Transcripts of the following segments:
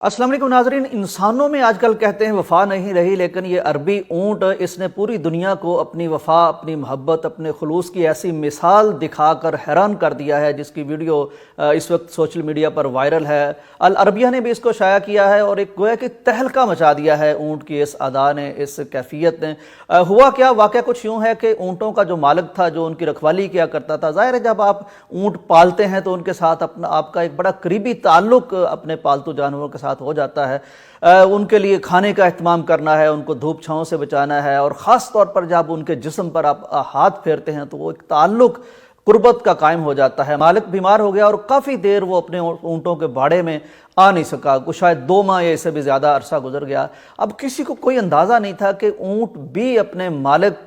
अस्सलाम वालेकुम नाज़रीन। इंसानों में आजकल कहते हैं वफ़ा नहीं रही, लेकिन ये अरबी ऊँट इसने पूरी दुनिया को अपनी वफ़ा, अपनी मोहब्बत, अपने खुलूस की ऐसी मिसाल दिखाकर हैरान कर दिया है, जिसकी वीडियो इस वक्त सोशल मीडिया पर वायरल है। अल अरबिया ने भी इसको शाया किया है और एक गोया कि तहलका मचा दिया है ऊँट की इस अदा ने, इस कैफियत ने। हुआ क्या, वाक़या कुछ यूँ है कि ऊँटों का जो मालिक था, जो उनकी रखवाली किया करता था, ज़ाहिर है जब आप ऊँट पालते हैं तो उनके साथ आपका एक बड़ा करीबी ताल्लुक़ अपने पालतू जानवरों के साथ हो जाता है। उनके लिए खाने का इत्माम करना है, उनको धूप छाँव से बचाना है, और ख़ास तौर पर जब उनके जिस्म पर आप हाथ फेरते हैं तो वो एक ताल्लुक़ कुर्बत का कायम हो जाता है। मालिक बीमार हो गया और काफ़ी देर वो अपने ऊँटों के बाड़े में आ नहीं सका, कुछ शायद 2 माह या इससे भी ज़्यादा अरसा गुजर गया। अब किसी को कोई अंदाज़ा नहीं था कि ऊँट भी अपने मालिक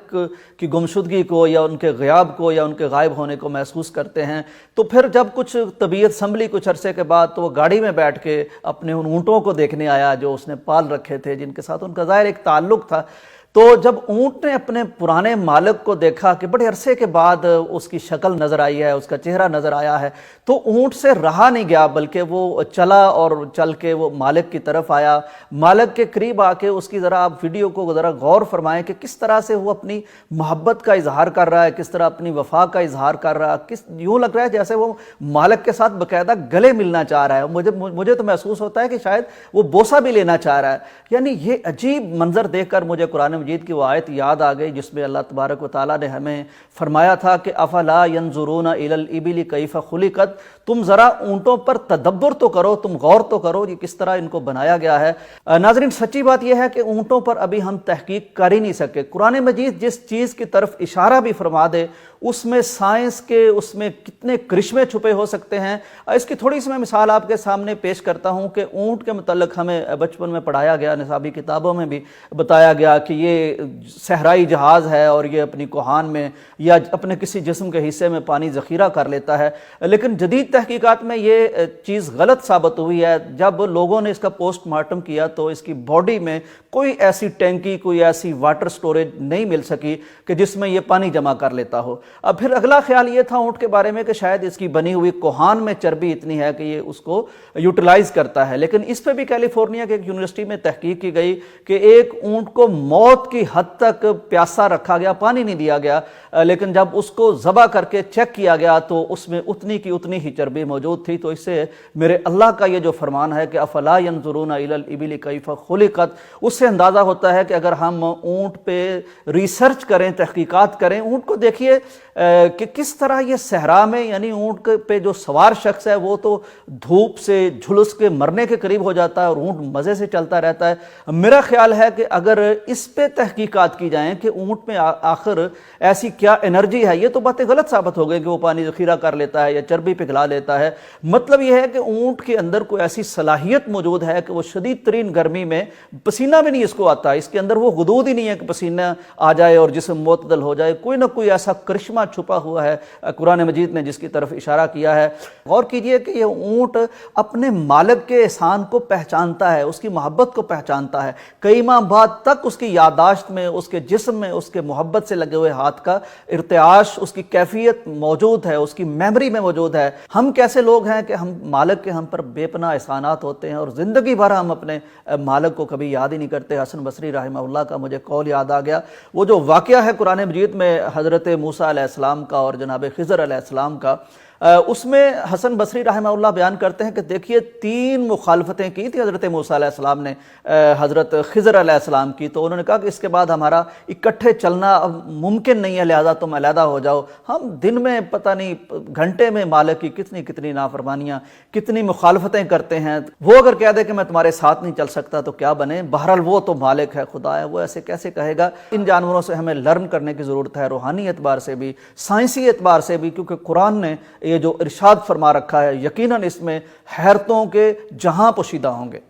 की गुमशुदगी को या उनके ग़याब को या उनके गायब होने को महसूस करते हैं। तो फिर जब कुछ तबीयत संभली कुछ अरसे के बाद, तो वो गाड़ी में बैठ के अपने उन ऊँटों को देखने आया जो उसने पाल रखे थे, जिनके साथ उनका ज़ाहिर एक ताल्लुक़ था। तो जब ऊँट ने अपने पुराने मालिक को देखा कि बड़े अरसे के बाद उसकी शक्ल नज़र आई है, उसका चेहरा नज़र आया है, तो ऊँट से रहा नहीं गया, बल्कि वो चला और चल के वो मालिक की तरफ आया। मालिक के करीब आके उसकी ज़रा आप वीडियो को ज़रा गौर फरमाएं कि किस तरह से वो अपनी मोहब्बत का इजहार कर रहा है, किस तरह अपनी वफा का इजहार कर रहा है। यूँ लग रहा है जैसे वो मालिक के साथ बाकायदा गले मिलना चाह रहा है। मुझे तो महसूस होता है कि शायद वो बोसा भी लेना चाह रहा है। यानी ये अजीब मंजर देखकर मुझे कुरान मजीद की वो आयत याद आ गई, जिसमें अल्लाह तबारक व तआला ने हमें फरमाया था कि अफला यंजुरूना इलल इबिली कैफ खुलिकत, तुम ज़रा ऊँटों पर तदब्बर तो करो, तुम गौर तो करो ये किस तरह इनको बनाया गया है। नाज़रीन, सच्ची बात यह है कि ऊँटों पर अभी हम तहकीक कर ही नहीं सके। कुरान मजीद जिस चीज़ की तरफ इशारा भी फरमा दे, उसमें साइंस के उसमें कितने करिश्मे छुपे हो सकते हैं। इसकी थोड़ी सी मैं मिसाल आपके सामने पेश करता हूँ कि ऊँट के मुतल्लिक़ हमें बचपन में पढ़ाया गया, निसाबी किताबों में भी बताया गया कि ये सहराई जहाज़ है और ये अपनी कोहान में या अपने किसी जिस्म के हिस्से में पानी ज़ख़ीरा कर लेता है। लेकिन जदीद तहकीकात में ये चीज़ गलत साबित हुई है। जब लोगों ने इसका पोस्टमार्टम किया तो इसकी बॉडी में कोई ऐसी टैंकी, कोई ऐसी वाटर स्टोरेज नहीं मिल सकी कि जिसमें ये पानी जमा कर लेता हो। अब फिर अगला ख्याल ये था ऊँट के बारे में कि शायद इसकी बनी हुई कोहान में चर्बी इतनी है कि ये उसको यूटिलाइज़ करता है। लेकिन इस पर भी कैलिफोर्निया के एक यूनिवर्सिटी में तहकीक की गई कि एक ऊँट को मौत की हद तक प्यासा रखा गया, पानी नहीं दिया गया, लेकिन जब उसको ज़बह करके चेक किया गया तो उसमें उतनी की उतनी ही चर्बी मौजूद थी। तो इससे मेरे अल्लाह का ये जो फरमान है कि अफला यंजुरूना इलल इबिली कैफ खुलिकत, उससे अंदाज़ा होता है कि अगर हम ऊँट पे रिसर्च करें, तहकीकात करें, ऊँट को देखिए कि किस तरह ये सहरा में, यानी ऊँट पे जो सवार शख्स है वो तो धूप से झुलस के मरने के करीब हो जाता है और ऊँट मज़े से चलता रहता है। मेरा ख्याल है कि अगर इस पे तहकीकात की जाएँ कि ऊँट में आखिर ऐसी क्या एनर्जी है, ये तो बातें गलत साबित हो गई कि वो पानी ज़ख़ीरा कर लेता है या चर्बी पिघला लेता है। मतलब ये है कि ऊँट के अंदर कोई ऐसी सलाहियत मौजूद है कि वो शदीद तरीन गर्मी में पसीना भी नहीं इसको आता, इसके अंदर वो गुदूद ही नहीं है कि पसीना आ जाए और जिस्म मोतदल हो जाए। कोई ना कोई ऐसा करिश्मा छुपा हुआ है कुरान मजीद ने जिसकी तरफ इशारा किया है। गौर कीजिए कि ये ऊँट अपने मालिक के एहसान को पहचानता है, उसकी मोहब्बत को पहचानता है। कई माह बाद तक उसकी यादाश्त में, उसके जिस्म में, उसके मोहब्बत से लगे हुए हाथ का इर्तियाश, उसकी कैफियत मौजूद है, उसकी मेमोरी में मौजूद है। हम कैसे लोग हैं कि हम मालिक के हम पर बेपनाह एहसानात होते हैं और ज़िंदगी भर हम अपने मालिक को कभी याद ही नहीं करते। हसन बसरी रहमहुल्लाह का मुझे कौल याद आ गया, वो जो वाक़या है कुरान मजीद में हज़रत मूसा अलैहिस्सलाम का और जनाब खिज़र अलैहिस्सलाम का, उसमें हसन बसरी रहमहुल्लाह बयान करते हैं कि देखिए 3 मुखालफतें की थी हज़रत मूसा अलैहिस्सलाम ने हज़रत खिज़र अलैहिस्सलाम की। तो उन्होंने कहा कि इसके बाद हमारा इकट्ठे चलना अब मुमकिन नहीं है, लिहाजा तुम अलहदा हो जाओ। हम दिन में पता नहीं घंटे में मालिक की कितनी कितनी नाफरमानियाँ, कितनी मुखालफतें करते हैं। वो अगर कह दे कि मैं तुम्हारे साथ नहीं चल सकता तो क्या बने। बहरहाल वो तो मालिक है, खुदा है, वो ऐसे कैसे कहेगा। इन जानवरों से हमें लर्न करने की ज़रूरत है, रूहानी एतबार से भी, साइंसी एतबार से भी, क्योंकि कुरान ने ये जो इरशाद फरमा रखा है, यकीनन इसमें हैरतों के जहां पोशीदा होंगे।